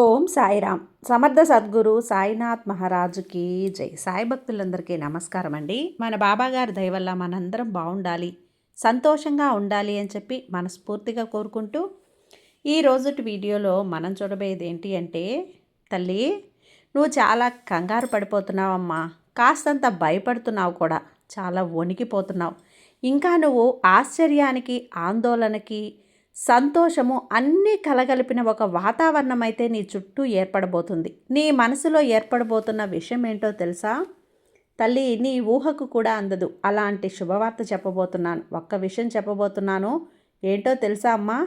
ఓం సాయిరామ్. సమర్థ సద్గురు సాయినాథ్ మహారాజుకి జై. సాయి భక్తులందరికీ నమస్కారం అండి. మన బాబాగారి దయ వల్ల మనందరం బాగుండాలి, సంతోషంగా ఉండాలి అని చెప్పి మనస్ఫూర్తిగా కోరుకుంటూ ఈ రోజుటి వీడియోలో మనం చూడబోయేది ఏంటి అంటే, తల్లి నువ్వు చాలా కంగారు పడిపోతున్నావమ్మా, కాస్తంత భయపడుతున్నావు కూడా, చాలా వణికిపోతున్నావు. ఇంకా నువ్వు ఆశ్చర్యానికి, ఆందోళనకి, సంతోషము అన్నీ కలగలిపిన ఒక వాతావరణం అయితే నీ చుట్టూ ఏర్పడబోతుంది. నీ మనసులో ఏర్పడబోతున్న విషయం ఏంటో తెలుసా తల్లి? నీ ఊహకు కూడా అందదు అలాంటి శుభవార్త చెప్పబోతున్నాను. ఒక్క విషయం చెప్పబోతున్నాను. ఏంటో తెలుసా అమ్మా?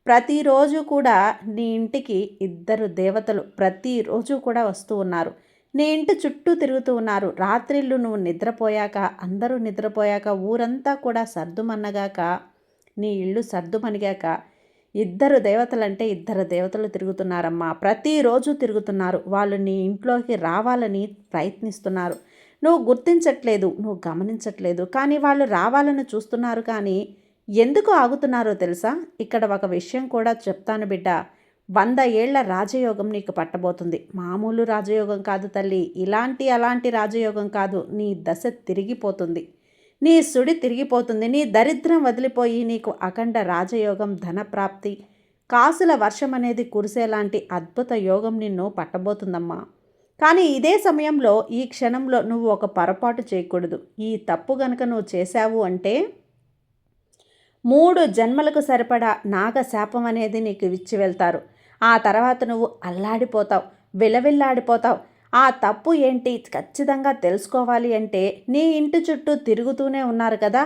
ప్రతిరోజు కూడా నీ ఇంటికి ఇద్దరు దేవతలు ప్రతిరోజు కూడా వస్తూ ఉన్నారు. నీ ఇంటి చుట్టూ తిరుగుతూ ఉన్నారు. రాత్రిళ్ళు నువ్వు నిద్రపోయాక, అందరూ నిద్రపోయాక, ఊరంతా కూడా సర్దుమన్నగాక, నీ ఇల్లు సర్దుమణిగాక ఇద్దరు దేవతలు తిరుగుతున్నారమ్మా. ప్రతిరోజు తిరుగుతున్నారు. వాళ్ళు నీ ఇంట్లోకి రావాలని ప్రయత్నిస్తున్నారు. నువ్వు గుర్తించట్లేదు, నువ్వు గమనించట్లేదు, కానీ వాళ్ళు రావాలని చూస్తున్నారు. కానీ ఎందుకు ఆగుతున్నారో తెలుసా? ఇక్కడ ఒక విషయం కూడా చెప్తాను బిడ్డ. 100 ఏళ్ల రాజయోగం నీకు పట్టబోతుంది. మామూలు రాజయోగం కాదు తల్లి, అలాంటి రాజయోగం కాదు. నీ దశ తిరిగిపోతుంది, నీ సుడి తిరిగిపోతుంది. నీ దరిద్రం వదిలిపోయి నీకు అఖండ రాజయోగం, ధనప్రాప్తి, కాసుల వర్షం అనేది కురిసేలాంటి అద్భుత యోగం నిన్ను పట్టబోతుందమ్మా. కానీ ఇదే సమయంలో, ఈ క్షణంలో నువ్వు ఒక పొరపాటు చేయకూడదు. ఈ తప్పు గనక నువ్వు చేశావు అంటే 3 జన్మలకు సరిపడా నాగశాపం అనేది నీకు ఇచ్చి వెళ్తారు. ఆ తర్వాత నువ్వు అల్లాడిపోతావు, విలవిల్లాడిపోతావు. ఆ తప్పు ఏంటి ఖచ్చితంగా తెలుసుకోవాలి అంటే, నీ ఇంటి చుట్టూ తిరుగుతూనే ఉన్నారు కదా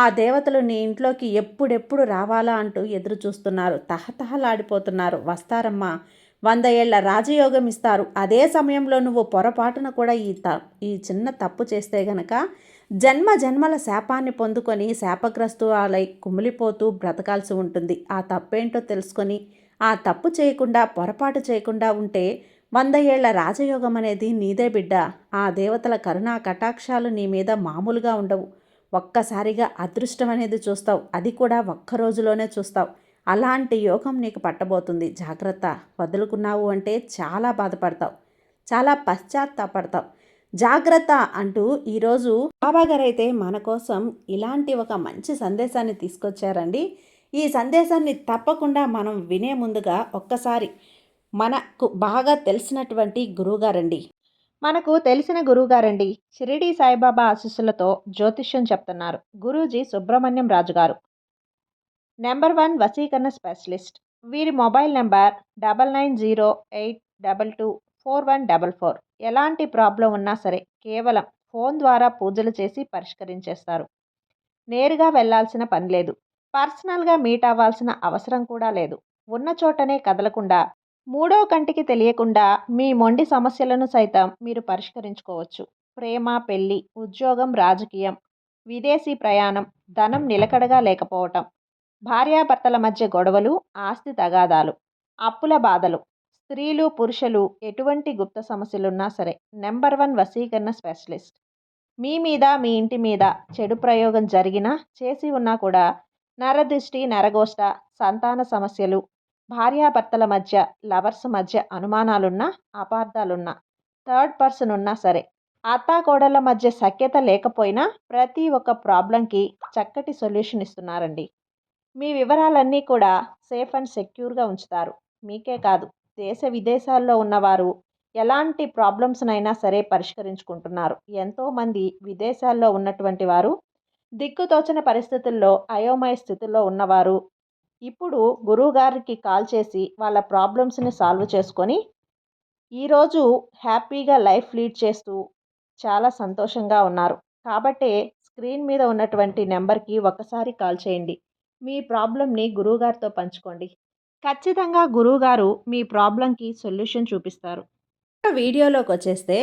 ఆ దేవతలు, నీ ఇంట్లోకి ఎప్పుడెప్పుడు రావాలా అంటూ ఎదురు చూస్తున్నారు, తహతహలాడిపోతున్నారు. వస్తారమ్మా, 100 ఏళ్ల రాజయోగం ఇస్తారు. అదే సమయంలో నువ్వు పొరపాటున కూడా ఈ చిన్న తప్పు చేస్తే గనక జన్మల శాపాన్ని పొందుకొని శాపగ్రస్తులై కుమిలిపోతూ బ్రతకాల్సి ఉంటుంది. ఆ తప్పేంటో తెలుసుకొని ఆ తప్పు చేయకుండా, పొరపాటు చేయకుండా ఉంటే 100 ఏళ్ల రాజయోగం అనేది నీదే బిడ్డ. ఆ దేవతల కరుణా కటాక్షాలు నీ మీద మామూలుగా ఉండవు. ఒక్కసారిగా అదృష్టం అనేది చూస్తావు, అది కూడా ఒక్క రోజులోనే చూస్తావు. అలాంటి యోగం నీకు పట్టబోతుంది. జాగ్రత్త. వదులుకున్నావు అంటే చాలా బాధపడతావు, చాలా పశ్చాత్తాపడతావు. జాగ్రత్త అంటూ ఈరోజు బాబాగారు అయితే మన కోసం ఇలాంటి ఒక మంచి సందేశాన్ని తీసుకొచ్చారండి. ఈ సందేశాన్ని తప్పకుండా మనం వినే ముందుగా ఒక్కసారి మనకు బాగా తెలిసినటువంటి గురువుగారండి, షిరిడి సాయిబాబా ఆశీస్సులతో జ్యోతిష్యం చెప్తున్నారు గురూజీ సుబ్రహ్మణ్యం రాజు గారు, నెంబర్ 1 వశీకరణ స్పెషలిస్ట్. వీరి మొబైల్ నెంబర్ 9908224144. ఎలాంటి ప్రాబ్లం ఉన్నా సరే కేవలం ఫోన్ ద్వారా పూజలు చేసి పరిష్కరించేస్తారు. నేరుగా వెళ్లాల్సిన పని లేదు, పర్సనల్గా మీట్ అవ్వాల్సిన అవసరం కూడా లేదు. ఉన్న చోటనే కదలకుండా, మూడో కంటికి తెలియకుండా మీ మొండి సమస్యలను సైతం మీరు పరిష్కరించుకోవచ్చు. ప్రేమ, పెళ్లి, ఉద్యోగం, రాజకీయం, విదేశీ ప్రయాణం, ధనం నిలకడగా లేకపోవటం, భార్యాభర్తల మధ్య గొడవలు, ఆస్తి తగాదాలు, అప్పుల బాధలు, స్త్రీలు పురుషులు ఎటువంటి గుప్త సమస్యలున్నా సరే నెంబర్ 1 వశీకరణ స్పెషలిస్ట్. మీ మీద, మీ ఇంటి మీద చెడు ప్రయోగం జరిగినా, చేసి ఉన్నా కూడా నరదృష్టి, నరగోష్ట, సంతాన సమస్యలు, భార్యాభర్తల మధ్య, లవర్స్ మధ్య అనుమానాలున్నా, అపార్థాలున్నా, థర్డ్ పర్సన్ ఉన్నా సరే, అత్తాకోడళ్ళ మధ్య సఖ్యత లేకపోయినా ప్రతి ఒక్క ప్రాబ్లంకి చక్కటి సొల్యూషన్ ఇస్తున్నారండి. మీ వివరాలన్నీ కూడా సేఫ్ అండ్ సెక్యూర్గా ఉంచుతారు. మీకే కాదు, దేశ విదేశాల్లో ఉన్నవారు ఎలాంటి ప్రాబ్లమ్స్నైనా సరే పరిష్కరించుకుంటున్నారు. ఎంతోమంది విదేశాల్లో ఉన్నటువంటి వారు, దిక్కుతోచని పరిస్థితుల్లో, అయోమయ స్థితిలో ఉన్నవారు ఇప్పుడు గురువుగారికి కాల్ చేసి వాళ్ళ ప్రాబ్లమ్స్ని సాల్వ్ చేసుకొని ఈరోజు హ్యాపీగా లైఫ్ లీడ్ చేస్తూ చాలా సంతోషంగా ఉన్నారు. కాబట్టే స్క్రీన్ మీద ఉన్నటువంటి నెంబర్కి ఒక్కసారి కాల్ చేయండి. మీ ప్రాబ్లంని గురువుగారితో పంచుకోండి. ఖచ్చితంగా గురువుగారు మీ ప్రాబ్లంకి సొల్యూషన్ చూపిస్తారు. వీడియోలోకి వచ్చేస్తే,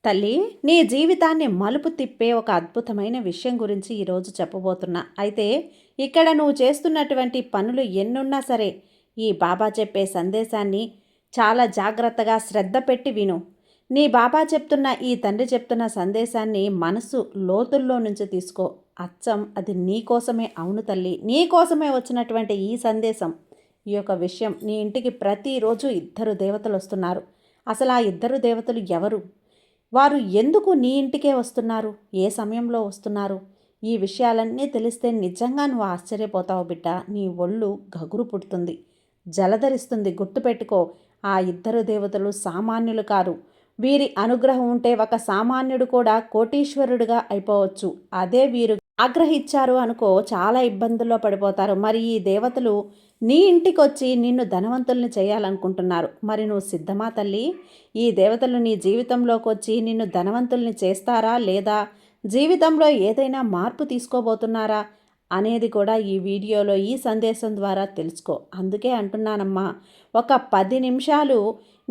తల్లి నీ జీవితాన్ని మలుపు తిప్పే ఒక అద్భుతమైన విషయం గురించి ఈరోజు చెప్పబోతున్నా. అయితే ఇక్కడ నువ్వు చేస్తున్నటువంటి పనులు ఎన్నున్నా సరే ఈ బాబా చెప్పే సందేశాన్ని చాలా జాగ్రత్తగా శ్రద్ధ పెట్టి విను. నీ బాబా చెప్తున్న, ఈ తండ్రి చెప్తున్న సందేశాన్ని మనసు లోతుల్లో నుంచి తీసుకో. అచ్చం అది నీ కోసమే. అవును తల్లి, నీ కోసమే వచ్చినటువంటి ఈ సందేశం. ఈ యొక్క విషయం నీ ఇంటికి ప్రతిరోజు ఇద్దరు దేవతలు వస్తున్నారు. అసలు ఆ ఇద్దరు దేవతలు ఎవరు? వారు ఎందుకు నీ ఇంటికే వస్తున్నారు? ఏ సమయంలో వస్తున్నారు? ఈ విషయాలన్నీ తెలిస్తే నిజంగా నువ్వు ఆశ్చర్యపోతావు బిడ్డ. నీ ఒళ్ళు గగురు పుడుతుంది, జలధరిస్తుంది. గుర్తుపెట్టుకో, ఆ ఇద్దరు దేవతలు సామాన్యులు కారు. వీరి అనుగ్రహం ఉంటే ఒక సామాన్యుడు కూడా కోటీశ్వరుడిగా అయిపోవచ్చు. అదే వీరు ఆగ్రహించారు అనుకో, చాలా ఇబ్బందుల్లో పడిపోతారు. మరి ఈ దేవతలు నీ ఇంటికి వచ్చి నిన్ను ధనవంతుల్ని చేయాలనుకుంటున్నారు. మరి నువ్వు సిద్ధమా తల్లి? ఈ దేవతలు నీ జీవితంలోకి వచ్చి నిన్ను ధనవంతుల్ని చేస్తారా, లేదా జీవితంలో ఏదైనా మార్పు తీసుకోబోతున్నారా అనేది కూడా ఈ వీడియోలో ఈ సందేశం ద్వారా తెలుసుకో. అందుకే అంటున్నానమ్మా, ఒక 10 నిమిషాలు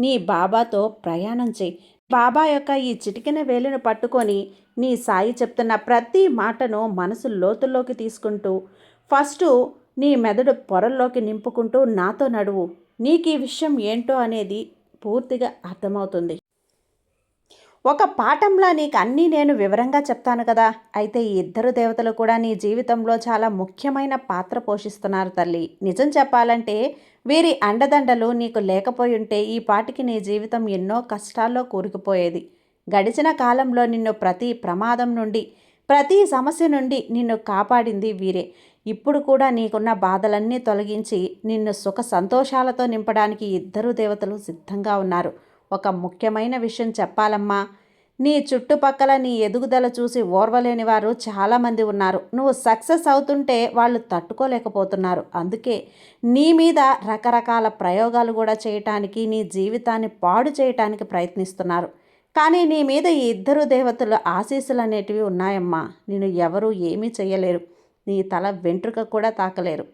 నీ బాబాతో ప్రయాణం చేయి. బాబా యొక్క ఈ చిటికెన వేలును పట్టుకొని నీ సాయి చెప్తున్న ప్రతి మాటను మనసు లోతుల్లోకి తీసుకుంటూ ఫస్టు నీ మెదడు పొరల్లోకి నింపుకుంటూ నాతో నడువు. నీకు ఈ విషయం ఏంటో అనేది పూర్తిగా అర్థమవుతుంది. ఒక పాఠంలా నీకు అన్నీ నేను వివరంగా చెప్తాను కదా. అయితే ఈ ఇద్దరు దేవతలు కూడా నీ జీవితంలో చాలా ముఖ్యమైన పాత్ర పోషిస్తున్నారు తల్లి. నిజం చెప్పాలంటే వీరి అండదండలు నీకు లేకపోయి ఉంటే ఈ పాటికి నీ జీవితం ఎన్నో కష్టాల్లో కూరుకుపోయేది. గడిచిన కాలంలో నిన్ను ప్రతి ప్రమాదం నుండి, ప్రతి సమస్య నుండి నిన్ను కాపాడింది వీరే. ఇప్పుడు కూడా నీకున్న బాధలన్నీ తొలగించి నిన్ను సుఖ సంతోషాలతో నింపడానికి ఇద్దరు దేవతలు సిద్ధంగా ఉన్నారు. ఒక ముఖ్యమైన విషయం చెప్పాలమ్మా, నీ చుట్టుపక్కల నీ ఎదుగుదల చూసి ఓర్వలేని వారు చాలామంది ఉన్నారు. నువ్వు సక్సెస్ అవుతుంటే వాళ్ళు తట్టుకోలేకపోతున్నారు. అందుకే నీ మీద రకరకాల ప్రయోగాలు కూడా చేయటానికి, నీ జీవితాన్ని పాడు చేయటానికి ప్రయత్నిస్తున్నారు. కానీ నీ మీద ఈ ఇద్దరు దేవతల ఆశీస్సులు అనేటివి ఉన్నాయమ్మా. నేను ఎవరూ ఏమీ చేయలేరు. నీ తల వెంట్రుక కూడా తాకలేరు.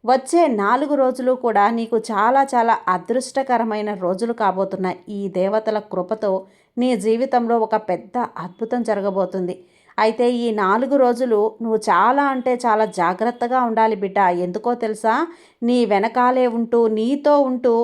వచ్చే 4 రోజులు కూడా నీకు చాలా చాలా అదృష్టకరమైన రోజులు కాబోతున్నాయి. ఈ దేవతల కృపతో నీ జీవితంలో ఒక పెద్ద అద్భుతం జరగబోతుంది. అయితే ఈ 4 రోజులు నువ్వు చాలా అంటే చాలా జాగ్రత్తగా ఉండాలి బిడ్డ. ఎందుకో తెలుసా? నీ వెనకాలే ఉంటూ, నీతో ఉంటూ,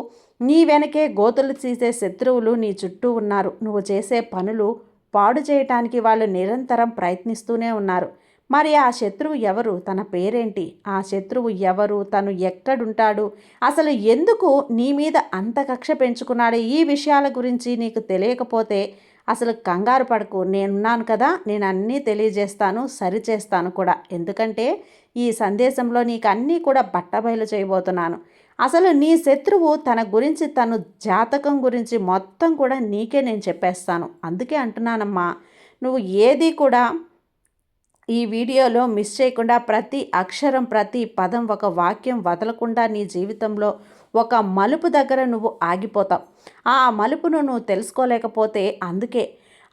నీ వెనకే గోతులు తీసే శత్రువులు నీ చుట్టూ ఉన్నారు. నువ్వు చేసే పనులు పాడు చేయటానికి వాళ్ళు నిరంతరం ప్రయత్నిస్తూనే ఉన్నారు. మరి ఆ శత్రువు ఎవరు? తన పేరేంటి? ఆ శత్రువు ఎవరు? తను ఎక్కడుంటాడు? అసలు ఎందుకు నీ మీద అంత కక్ష పెంచుకున్నాడు? ఈ విషయాల గురించి నీకు తెలియకపోతే అసలు కంగారు పడకు. నేనున్నాను కదా, నేను అన్నీ తెలియజేస్తాను, సరిచేస్తాను కూడా. ఎందుకంటే ఈ సందేశంలో నీకు అన్నీ కూడా బట్టబయలు చేయబోతున్నాను. అసలు నీ శత్రువు తన గురించి, తను జాతకం గురించి మొత్తం కూడా నీకే నేను చెప్పేస్తాను. అందుకే అంటున్నానమ్మా, నువ్వు ఏది కూడా ఈ వీడియోలో మిస్ చేయకుండా ప్రతి అక్షరం, ప్రతి పదం, ఒక వాక్యం వదలకుండా నీ జీవితంలో ఒక మలుపు దగ్గర నువ్వు ఆగిపోతావు. ఆ మలుపును నువ్వు తెలుసుకోలేకపోతే అందుకే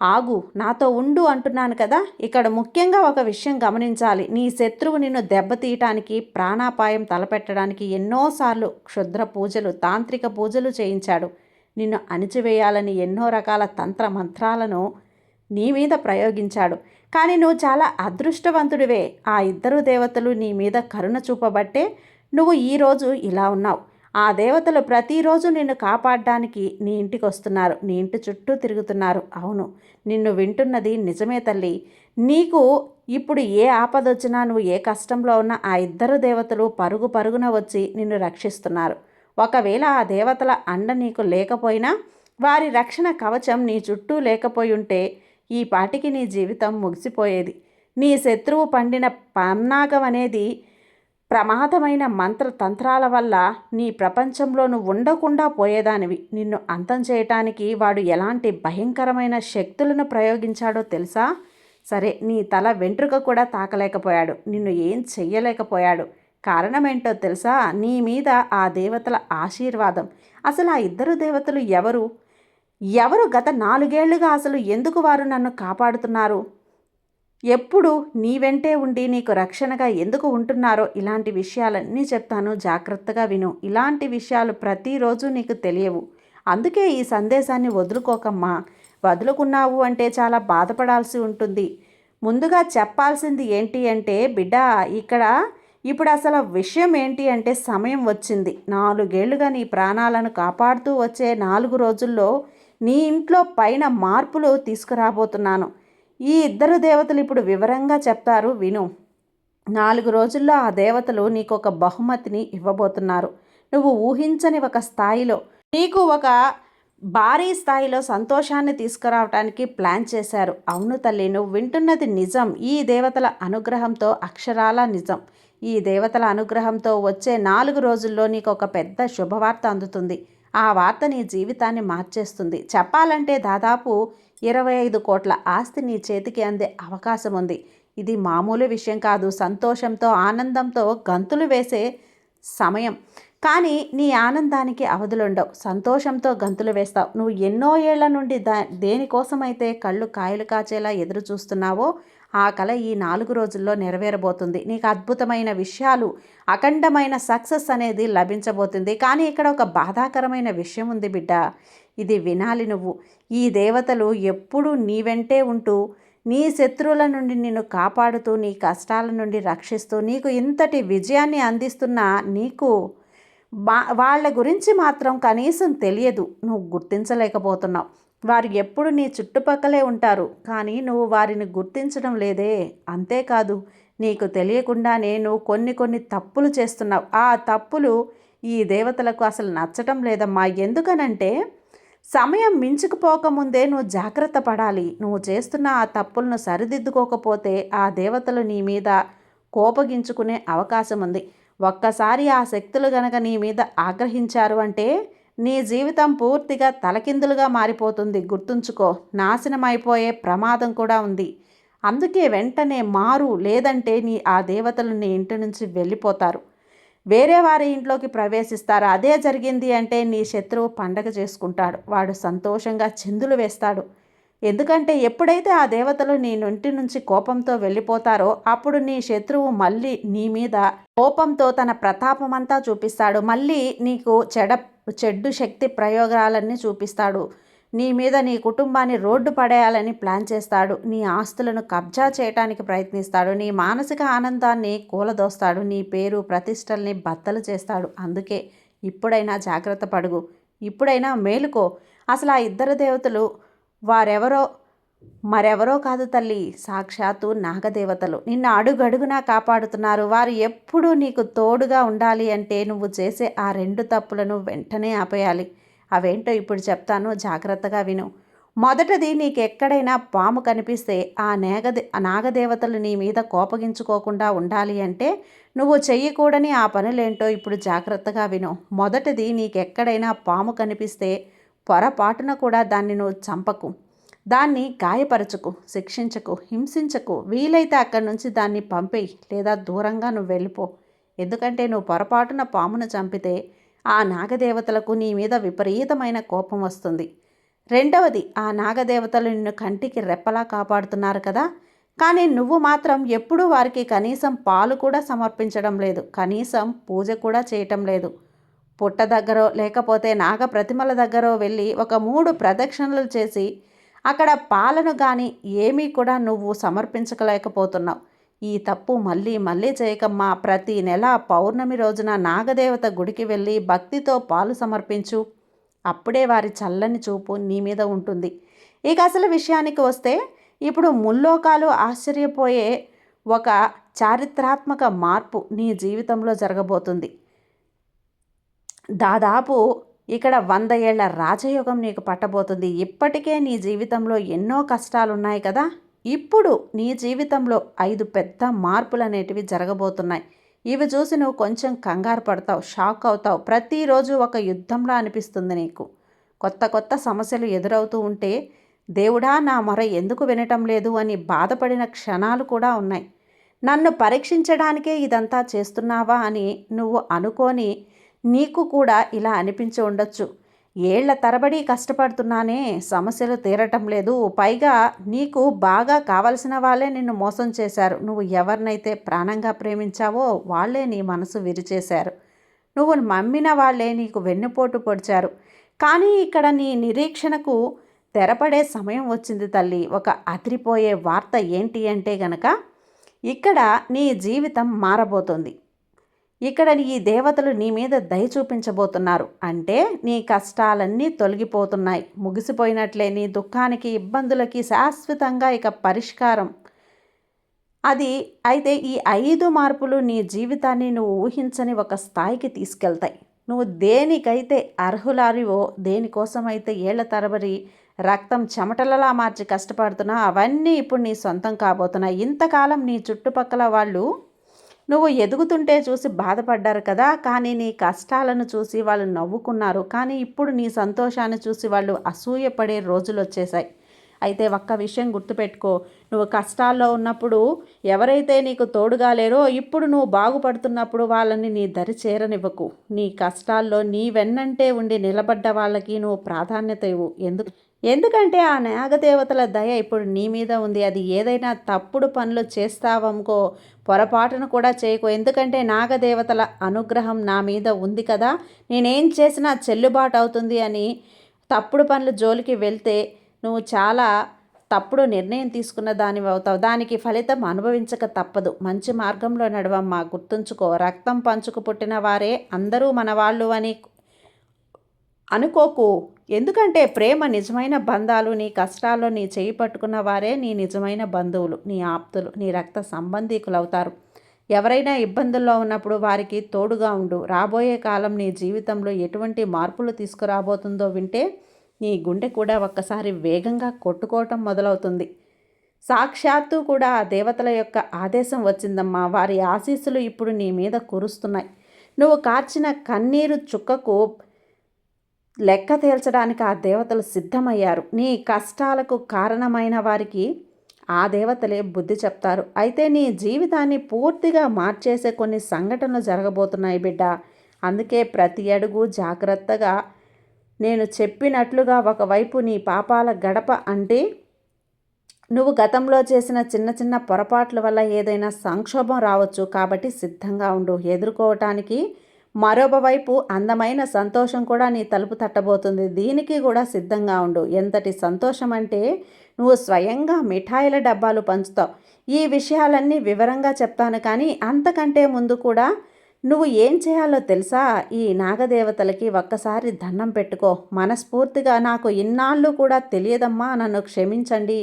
ఆగు, నాతో ఉండు అంటున్నాను కదా. ఇక్కడ ముఖ్యంగా ఒక విషయం గమనించాలి. నీ శత్రువు నిన్ను దెబ్బతీయటానికి, ప్రాణాపాయం తలపెట్టడానికి ఎన్నోసార్లు క్షుద్ర పూజలు, తాంత్రిక పూజలు చేయించాడు. నిన్ను అణిచివేయాలని ఎన్నో రకాల తంత్ర మంత్రాలను నీ మీద ప్రయోగించాడు. కానీ నువ్వు చాలా అదృష్టవంతుడివే. ఆ ఇద్దరు దేవతలు నీ మీద కరుణ చూపబట్టే నువ్వు ఈరోజు ఇలా ఉన్నావు. ఆ దేవతలు ప్రతిరోజు నిన్ను కాపాడడానికి నీ ఇంటికి వస్తున్నారు, నీ ఇంటి చుట్టూ తిరుగుతున్నారు. అవును, నిన్ను వింటున్నది నిజమే తల్లి. నీకు ఇప్పుడు ఏ ఆపదొచ్చినా, నువ్వు ఏ కష్టంలో ఉన్నా ఆ ఇద్దరు దేవతలు పరుగు పరుగున వచ్చి నిన్ను రక్షిస్తున్నారు. ఒకవేళ ఆ దేవతల అండ నీకు లేకపోయినా, వారి రక్షణ కవచం నీ చుట్టూ లేకపోయి ఉంటే ఈ పాటికి నీ జీవితం ముగిసిపోయేది. నీ శత్రువు పండిన పన్నాగం అనేది ప్రమాదమైన మంత్రతంత్రాల వల్ల నీ ప్రపంచంలో నువ్వు ఉండకుండా పోయేదానివి. నిన్ను అంతం చేయటానికి వాడు ఎలాంటి భయంకరమైన శక్తులను ప్రయోగించాడో తెలుసా? సరే, నీ తల వెంట్రుక కూడా తాకలేకపోయాడు, నిన్ను ఏం చెయ్యలేకపోయాడు. కారణమేంటో తెలుసా? నీ మీద ఆ దేవతల ఆశీర్వాదం. అసలు ఆ ఇద్దరు దేవతలు ఎవరు? గత 4 ఏళ్లుగా అసలు ఎందుకు వారు నన్ను కాపాడుతున్నారు? ఎప్పుడు నీ వెంటే ఉండి నీకు రక్షణగా ఎందుకు ఉంటున్నారో ఇలాంటి విషయాలన్నీ చెప్తాను, జాగ్రత్తగా విను. ఇలాంటి విషయాలు ప్రతిరోజు నీకు తెలియవు. అందుకే ఈ సందేశాన్ని వదులుకోకమ్మా. వదులుకున్నావు అంటే చాలా బాధపడాల్సి ఉంటుంది. ముందుగా చెప్పాల్సింది ఏంటి అంటే, బిడ్డ, ఇప్పుడు అసలు విషయం ఏంటి అంటే, సమయం వచ్చింది. 4 ఏళ్లుగా నీ ప్రాణాలను కాపాడుతూ వచ్చే 4 రోజుల్లో నీ ఇంట్లో పైన మార్పులు తీసుకురాబోతున్నాను. ఈ ఇద్దరు దేవతలు ఇప్పుడు వివరంగా చెప్తారు, విను. 4 రోజుల్లో ఆ దేవతలు నీకు ఒక బహుమతిని ఇవ్వబోతున్నారు. నువ్వు ఊహించని ఒక స్థాయిలో నీకు ఒక భారీ స్థాయిలో సంతోషాన్ని తీసుకురావటానికి ప్లాన్ చేశారు. అవును తల్లి, నువ్వు వింటున్నది నిజం. ఈ దేవతల అనుగ్రహంతో అక్షరాల నిజం. ఈ దేవతల అనుగ్రహంతో వచ్చే 4 రోజుల్లో నీకు ఒక పెద్ద శుభవార్త అందుతుంది. ఆ వార్త నీ జీవితాన్ని మార్చేస్తుంది. చెప్పాలంటే దాదాపు 25 కోట్ల ఆస్తి నీ చేతికి అందే అవకాశం ఉంది. ఇది మామూలు విషయం కాదు. సంతోషంతో ఆనందంతో గంతులు వేసే సమయం. కానీ నీ ఆనందానికి అవధులుండవు. సంతోషంతో గంతులు వేస్తావు. నువ్వు ఎన్నో ఏళ్ల నుండి దేనికోసమైతే కళ్ళు కాయలు కాచేలా ఎదురు చూస్తున్నావో ఆ కల ఈ 4 రోజుల్లో నెరవేరబోతుంది. నీకు అద్భుతమైన విషయాలు, అఖండమైన సక్సెస్ అనేది లభించబోతుంది. కానీ ఇక్కడ ఒక బాధాకరమైన విషయం ఉంది బిడ్డ. ఇది వినాలి నువ్వు. ఈ దేవతలు ఎప్పుడూ నీ వెంటే ఉంటూ నీ శత్రువుల నుండి నిన్ను కాపాడుతూ నీ కష్టాల నుండి రక్షిస్తూ నీకు ఇంతటి విజయాన్ని అందిస్తున్నా నీకు వాళ్ళ గురించి మాత్రం కనీసం తెలియదు. నువ్వు గుర్తించలేకపోతున్నావు. వారు ఎప్పుడు నీ చుట్టుపక్కలే ఉంటారు, కానీ నువ్వు వారిని గుర్తించడం లేదే. అంతేకాదు, నీకు తెలియకుండానే నువ్వు కొన్ని తప్పులు చేస్తున్నావు. ఆ తప్పులు ఈ దేవతలకు అసలు నచ్చటం లేదమ్మా. ఎందుకనంటే సమయం మించుకుపోకముందే నువ్వు జాగ్రత్త పడాలి. నువ్వు చేస్తున్న ఆ తప్పులను సరిదిద్దుకోకపోతే ఆ దేవతలు నీ మీద కోపగించుకునే అవకాశం ఉంది. ఒక్కసారి ఆ శక్తులు గనక నీ మీద ఆగ్రహించారు అంటే నీ జీవితం పూర్తిగా తలకిందులుగా మారిపోతుంది. గుర్తుంచుకో, నాశనం అయిపోయే ప్రమాదం కూడా ఉంది. అందుకే వెంటనే మారు, లేదంటే ఆ దేవతలు నీ ఇంటి నుంచి వెళ్ళిపోతారు, వేరే వారి ఇంట్లోకి ప్రవేశిస్తారు. అదే జరిగింది అంటే నీ శత్రువు పండగ చేసుకుంటాడు. వాడు సంతోషంగా చిందులు వేస్తాడు. ఎందుకంటే ఎప్పుడైతే ఆ దేవతలు నీ ఇంటి నుంచి కోపంతో వెళ్ళిపోతారో అప్పుడు నీ శత్రువు మళ్ళీ నీ మీద కోపంతో తన ప్రతాపమంతా చూపిస్తాడు. మళ్ళీ నీకు చెడ్డు శక్తి ప్రయోగాలన్నీ చూపిస్తాడు. నీ మీద నీ కుటుంబాన్ని రోడ్డు పడేయాలని ప్లాన్ చేస్తాడు. నీ ఆస్తులను కబ్జా చేయడానికి ప్రయత్నిస్తాడు. నీ మానసిక ఆనందాన్ని కూలదోస్తాడు. నీ పేరు ప్రతిష్టల్ని బద్దలు చేస్తాడు. అందుకే ఇప్పుడైనా జాగ్రత్త పడుగు. ఇప్పుడైనా మేలుకో. అసలు ఆ ఇద్దరు దేవతలు మరెవరో కాదు తల్లి, సాక్షాత్తు నాగదేవతలు. నిన్ను అడుగడుగునా కాపాడుతున్నారు. వారు ఎప్పుడూ నీకు తోడుగా ఉండాలి అంటే నువ్వు చేసే ఆ 2 తప్పులను వెంటనే ఆపేయాలి. అవేంటో ఇప్పుడు చెప్తాను, జాగ్రత్తగా విను. మొదటిది, నీకెక్కడైనా పాము కనిపిస్తే ఆ నాగదేవతలు నీ మీద కోపగించుకోకుండా ఉండాలి అంటే నువ్వు చెయ్యకూడని ఆ పనులేంటో ఇప్పుడు జాగ్రత్తగా విను. మొదటిది, నీకెక్కడైనా పాము కనిపిస్తే పొరపాటున కూడా దాన్ని నువ్వు చంపకు, దాన్ని గాయపరచకు, శిక్షించకు, హింసించకు. వీలైతే అక్కడి నుంచి దాన్ని పంపేయి, లేదా దూరంగా నువ్వు వెళ్ళిపో. ఎందుకంటే నువ్వు పొరపాటున పామును చంపితే ఆ నాగదేవతలకు నీ మీద విపరీతమైన కోపం వస్తుంది. రెండవది, ఆ నాగదేవతలు నిన్ను కంటికి రెప్పలా కాపాడుతున్నారు కదా, కానీ నువ్వు మాత్రం ఎప్పుడూ వారికి కనీసం పాలు కూడా సమర్పించడం లేదు, కనీసం పూజ కూడా చేయటం లేదు. పుట్ట దగ్గరో లేకపోతే నాగ ప్రతిమల దగ్గరో వెళ్ళి ఒక 3 ప్రదక్షిణలు చేసి అక్కడ పాలను కానీ ఏమీ కూడా నువ్వు సమర్పించలేకపోతున్నావు. ఈ తప్పు మళ్ళీ మళ్ళీ చేయకమ్మా. ప్రతి నెల పౌర్ణమి రోజున నాగదేవత గుడికి వెళ్ళి భక్తితో పాలు సమర్పించు. అప్పుడే వారి చల్లని చూపు నీ మీద ఉంటుంది. ఇక అసలు విషయానికి వస్తే ఇప్పుడు ముల్లోకాలు ఆశ్చర్యపోయే ఒక చారిత్రాత్మక మార్పు నీ జీవితంలో జరగబోతుంది. దాదాపు ఇక్కడ 100 ఏళ్ల రాజయోగం నీకు పట్టబోతుంది. ఇప్పటికే నీ జీవితంలో ఎన్నో కష్టాలున్నాయి కదా, ఇప్పుడు నీ జీవితంలో 5 పెద్ద మార్పులు అనేటివి జరగబోతున్నాయి. ఇవి చూసి నువ్వు కొంచెం కంగారు పడతావు, షాక్ అవుతావు. ప్రతిరోజు ఒక యుద్ధంలా అనిపిస్తుంది నీకు. కొత్త సమస్యలు ఎదురవుతూ ఉంటే దేవుడా నా మొర ఎందుకు వినటం లేదు అని బాధపడిన క్షణాలు కూడా ఉన్నాయి. నన్ను పరీక్షించడానికే ఇదంతా చేస్తున్నావా అని నువ్వు అనుకోని నీకు కూడా ఇలా అనిపించి ఉండొచ్చు. ఏళ్ల తరబడి కష్టపడుతున్నానే, సమస్యలు తీరటం లేదు, పైగా నీకు బాగా కావలసిన వాళ్ళే నిన్ను మోసం చేశారు. నువ్వు ఎవరినైతే ప్రాణంగా ప్రేమించావో వాళ్ళే నీ మనసు విరిచేశారు. నువ్వు నమ్మిన వాళ్ళే నీకు వెన్నుపోటు పొడిచారు. కానీ ఇక్కడ నీ నిరీక్షణకు తెరపడే సమయం వచ్చింది తల్లి. ఒక అదిరిపోయే వార్త ఏంటి అంటే గనక, ఇక్కడ నీ జీవితం మారబోతుంది. ఇక్కడ ఈ దేవతలు నీ మీద దయ చూపించబోతున్నారు. అంటే నీ కష్టాలన్నీ తొలగిపోతున్నాయి, ముగిసిపోయినట్లే. నీ దుఃఖానికి, ఇబ్బందులకి శాశ్వతంగా ఇక పరిష్కారం. అయితే ఈ 5 మార్పులు నీ జీవితాన్ని నువ్వు ఊహించని ఒక స్థాయికి తీసుకెళ్తాయి. నువ్వు దేనికైతే అర్హులారివో, దేనికోసమైతే ఏళ్ల తరబడి రక్తం చెమటలలా మార్చి కష్టపడుతున్నావు, అవన్నీ ఇప్పుడు నీ సొంతం కాబోతున్నాయి. ఇంతకాలం నీ చుట్టుపక్కల వాళ్ళు నువ్వు ఎదుగుతుంటే చూసి బాధపడ్డారు కదా, కానీ నీ కష్టాలను చూసి వాళ్ళు నవ్వుకున్నారు. కానీ ఇప్పుడు నీ సంతోషాన్ని చూసి వాళ్ళు అసూయపడే రోజులు వచ్చేసాయి. అయితే ఒక్క విషయం గుర్తుపెట్టుకో, నువ్వు కష్టాల్లో ఉన్నప్పుడు ఎవరైతే నీకు తోడుగా లేరో, ఇప్పుడు నువ్వు బాగుపడుతున్నప్పుడు వాళ్ళని నీ దరి చేరనివ్వకు. నీ కష్టాల్లో నీ వెన్నంటే ఉండి నిలబడ్డ వాళ్ళకి నువ్వు ప్రాధాన్యత ఇవ్వు. ఎందుకంటే ఆ నాగదేవతల దయ ఇప్పుడు నీ మీద ఉంది. అది ఏదైనా తప్పుడు పనులు చేస్తావనుకో, పొరపాటును కూడా చేయకు. ఎందుకంటే నాగదేవతల అనుగ్రహం నా మీద ఉంది కదా, నేనేం చేసినా చెల్లుబాటు అవుతుంది అని తప్పుడు పనులు జోలికి వెళ్తే నువ్వు చాలా తప్పుడు నిర్ణయం తీసుకున్న దానివి అవుతావు. దానికి ఫలితం అనుభవించక తప్పదు. మంచి మార్గంలో నడవమ్మా. గుర్తుంచుకో, రక్తం పంచుకు పుట్టిన వారే అందరూ మన వాళ్ళు అని అనుకోకు. ఎందుకంటే ప్రేమ, నిజమైన బంధాలు, నీ కష్టాల్లో నీ చేయి పట్టుకున్న వారే నీ నిజమైన బంధువులు, నీ ఆప్తులు, నీ రక్త సంబంధీకులు అవుతారు. ఎవరైనా ఇబ్బందుల్లో ఉన్నప్పుడు వారికి తోడుగా ఉండు. రాబోయే కాలం నీ జీవితంలో ఎటువంటి మార్పులు తీసుకురాబోతుందో వింటే నీ గుండె కూడా ఒక్కసారి వేగంగా కొట్టుకోవటం మొదలవుతుంది. సాక్షాత్తు కూడా ఆ దేవతల యొక్క ఆదేశం వచ్చిందమ్మా. వారి ఆశీస్సులు ఇప్పుడు నీ మీద కురుస్తున్నాయి. నువ్వు కార్చిన కన్నీరు చుక్కకు లెక్క తేల్చడానికి ఆ దేవతలు సిద్ధమయ్యారు. నీ కష్టాలకు కారణమైన వారికి ఆ దేవతలే బుద్ధి చెప్తారు. అయితే నీ జీవితాన్ని పూర్తిగా మార్చేసే కొన్ని సంఘటనలు జరగబోతున్నాయి బిడ్డ. అందుకే ప్రతి అడుగు జాగ్రత్తగా, నేను చెప్పినట్లుగా ఒకవైపు నీ పాపాల గడప అంటే నువ్వు గతంలో చేసిన చిన్న చిన్న పొరపాట్ల వల్ల ఏదైనా సంక్షోభం రావచ్చు. కాబట్టి సిద్ధంగా ఉండు ఎదుర్కోవటానికి. మరొకవైపు అందమైన సంతోషం కూడా నీ తలుపు తట్టబోతుంది. దీనికి కూడా సిద్ధంగా ఉండు. ఎంతటి సంతోషం అంటే నువ్వు స్వయంగా మిఠాయిల డబ్బాలు పంచుతావు. ఈ విషయాలన్నీ వివరంగా చెప్తాను, కానీ అంతకంటే ముందు కూడా నువ్వు ఏం చేయాలో తెలుసా? ఈ నాగదేవతలకి ఒక్కసారి దండం పెట్టుకో మనస్ఫూర్తిగా. నాకు ఇన్నాళ్ళు కూడా తెలియదమ్మా, నన్ను క్షమించండి,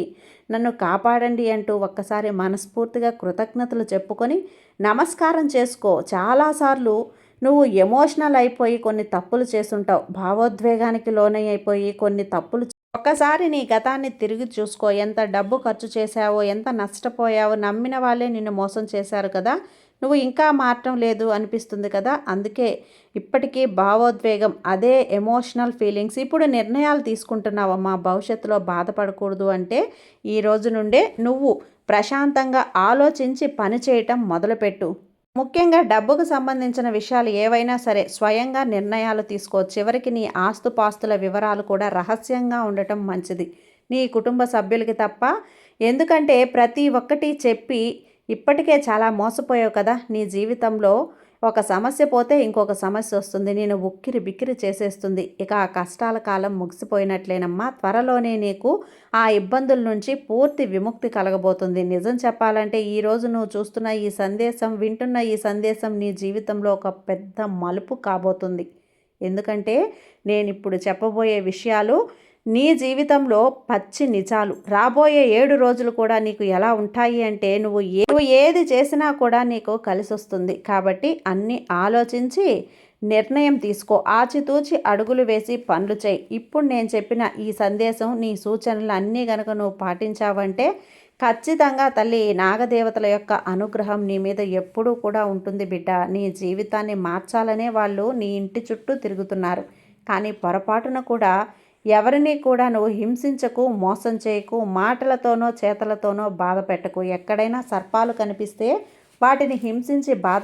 నన్ను కాపాడండి అంటూ ఒక్కసారి మనస్ఫూర్తిగా కృతజ్ఞతలు చెప్పుకొని నమస్కారం చేసుకో. చాలాసార్లు నువ్వు ఎమోషనల్ అయిపోయి కొన్ని తప్పులు చేసుంటావు. భావోద్వేగానికి లోనై అయిపోయి కొన్ని తప్పులు. ఒక్కసారి నీ గతాన్ని తిరిగి చూసుకో. ఎంత డబ్బు ఖర్చు చేశావో, ఎంత నష్టపోయావో, నమ్మిన వాళ్ళే నిన్ను మోసం చేశారు కదా, నువ్వు ఇంకా మారటం లేదు అనిపిస్తుంది కదా. అందుకే ఇప్పటికీ భావోద్వేగం, అదే ఎమోషనల్ ఫీలింగ్స్. ఇప్పుడు నిర్ణయాలు తీసుకుంటున్నావమ్మా. భవిష్యత్తులో బాధపడకూడదు అంటే ఈ రోజు నుండే నువ్వు ప్రశాంతంగా ఆలోచించి పని చేయటం మొదలుపెట్టు. ముఖ్యంగా డబ్బుకు సంబంధించిన విషయాలు ఏవైనా సరే స్వయంగా నిర్ణయాలు తీసుకో. చివరికి నీ ఆస్తుపాస్తుల వివరాలు కూడా రహస్యంగా ఉండటం మంచిది, నీ కుటుంబ సభ్యులకి తప్ప. ఎందుకంటే ప్రతి ఒక్కటి చెప్పి ఇప్పటికే చాలా మోసపోయావు కదా. నీ జీవితంలో ఒక సమస్య పోతే ఇంకొక సమస్య వస్తుంది, నేను ఉక్కిరి బిక్కిరి చేసేస్తుంది. ఇక ఆ కష్టాల కాలం ముగిసిపోయినట్లేనమ్మా. త్వరలోనే నీకు ఆ ఇబ్బందుల నుంచి పూర్తి విముక్తి కలగబోతుంది. నిజం చెప్పాలంటే ఈరోజు నువ్వు చూస్తున్న ఈ సందేశం, వింటున్న ఈ సందేశం నీ జీవితంలో ఒక పెద్ద మలుపు కాబోతుంది. ఎందుకంటే నేను ఇప్పుడు చెప్పబోయే విషయాలు నీ జీవితంలో పచ్చి నిజాలు. రాబోయే 7 రోజులు కూడా నీకు ఎలా ఉంటాయి అంటే నువ్వు ఏది చేసినా కూడా నీకు కలిసి వస్తుంది. కాబట్టి అన్నీ ఆలోచించి నిర్ణయం తీసుకో. ఆచితూచి అడుగులు వేసి పనులు చేయి. ఇప్పుడు నేను చెప్పిన ఈ సందేశం, నీ సూచనలు అన్నీ గనక నువ్వు పాటించావంటే ఖచ్చితంగా తల్లి నాగదేవతల యొక్క అనుగ్రహం నీ మీద ఎప్పుడూ కూడా ఉంటుంది బిడ్డ. నీ జీవితాన్ని మార్చాలనే వాళ్ళు నీ ఇంటి చుట్టూ తిరుగుతున్నారు. కానీ పొరపాటున కూడా ఎవరిని కూడా నువ్వు హింసించకు, మోసం చేయకు, మాటలతోనో చేతలతోనో బాధ పెట్టకు. ఎక్కడైనా సర్పాలు కనిపిస్తే వాటిని హింసించి బాధ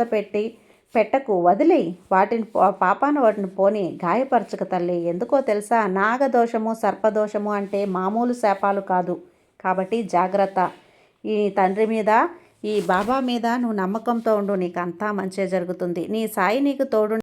పెట్టకు, వదిలేయి. వాటిని పోని గాయపరచక తల్లి. ఎందుకో తెలుసా? నాగదోషము, సర్పదోషము అంటే మామూలు శాపాలు కాదు. కాబట్టి జాగ్రత్త. ఈ తండ్రి మీద, ఈ బాబా మీద నువ్వు నమ్మకంతో ఉండు. నీకు అంతా మంచే జరుగుతుంది. నీ సాయి నీకు తోడు.